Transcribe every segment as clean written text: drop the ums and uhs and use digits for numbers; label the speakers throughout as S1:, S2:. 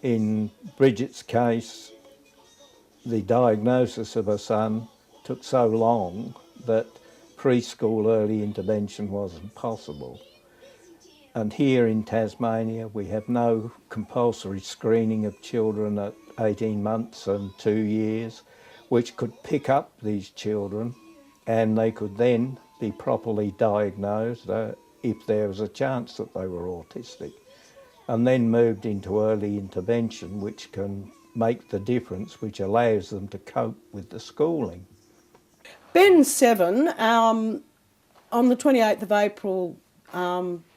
S1: In Bridget's case, the diagnosis of her son took so long that preschool early intervention wasn't possible. And here in Tasmania, we have no compulsory screening of children at 18 months and 2 years, which could pick up these children, and they could then be properly diagnosed if there was a chance that they were autistic, and then moved into early intervention, which can make the difference, which allows them to cope with the schooling.
S2: Ben's 7. On the 28th of April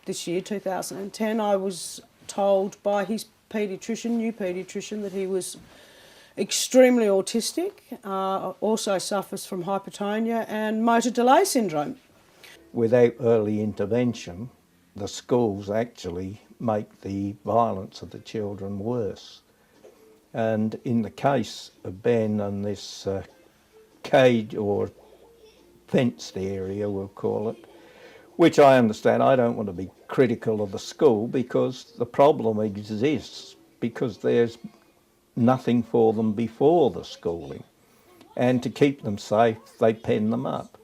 S2: this year, 2010, I was told by his paediatrician, new paediatrician, that he was extremely autistic, also suffers from hypotonia and motor delay syndrome.
S1: Without early intervention, the schools actually make the violence of the children worse. And in the case of Ben and this cage or fenced area, we'll call it, which I understand, I don't want to be critical of the school because the problem exists because there's nothing for them before the schooling. And to keep them safe, they pen them up.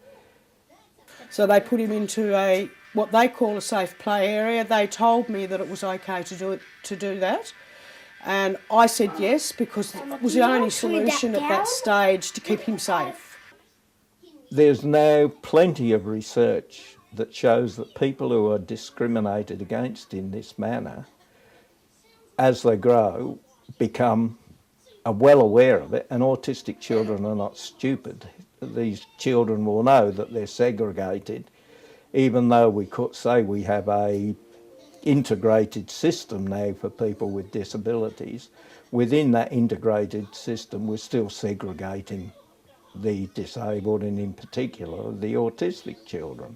S2: So they put him into what they call a safe play area. They told me that it was okay to do that. And I said yes, because it was the only solution at that stage to keep him safe.
S1: There's now plenty of research that shows that people who are discriminated against in this manner, as they grow, are well aware of it, and autistic children are not stupid. These children will know that they're segregated, even though we could say we have a integrated system now for people with disabilities. Within that integrated system, we're still segregating the disabled, and in particular the autistic children.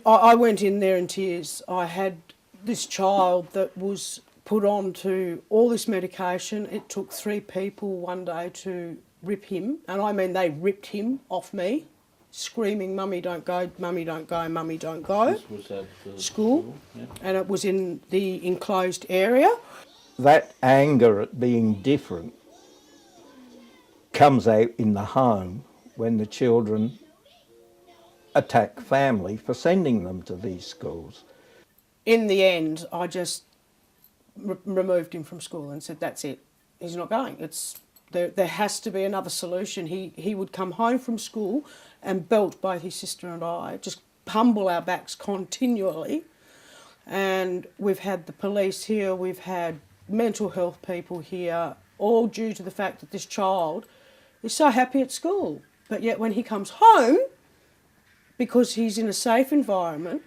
S2: I went in there in tears. I had this child that was put on to all this medication. It took 3 people one day to rip him, and I mean they ripped him off me, screaming, "Mummy, don't go, Mummy, don't go, Mummy, don't go."
S3: This was at the
S2: school,
S3: yeah.
S2: And it was in the enclosed area.
S1: That anger at being different comes out in the home when the children attack family for sending them to these schools.
S2: In the end, I just removed him from school and said, that's it, he's not going. There has to be another solution. He would come home from school and belt both his sister and I, just pummel our backs continually. And we've had the police here, we've had mental health people here, all due to the fact that this child is so happy at school. But yet when he comes home, because he's in a safe environment,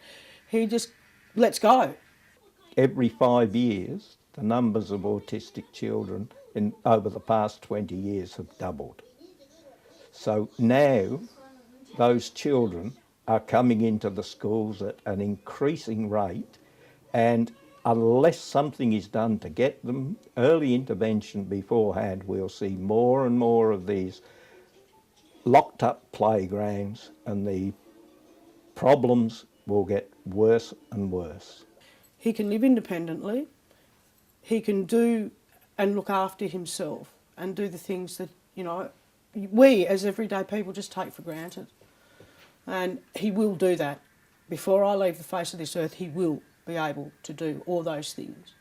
S2: he just lets go.
S1: Every 5 years, the numbers of autistic children over the past 20 years have doubled. So now those children are coming into the schools at an increasing rate, and unless something is done to get them early intervention beforehand, we'll see more and more of these locked up playgrounds, and the problems will get worse and worse.
S2: He can live independently. He can do and look after himself and do the things that, we as everyday people just take for granted. And he will do that. Before I leave the face of this earth, he will be able to do all those things.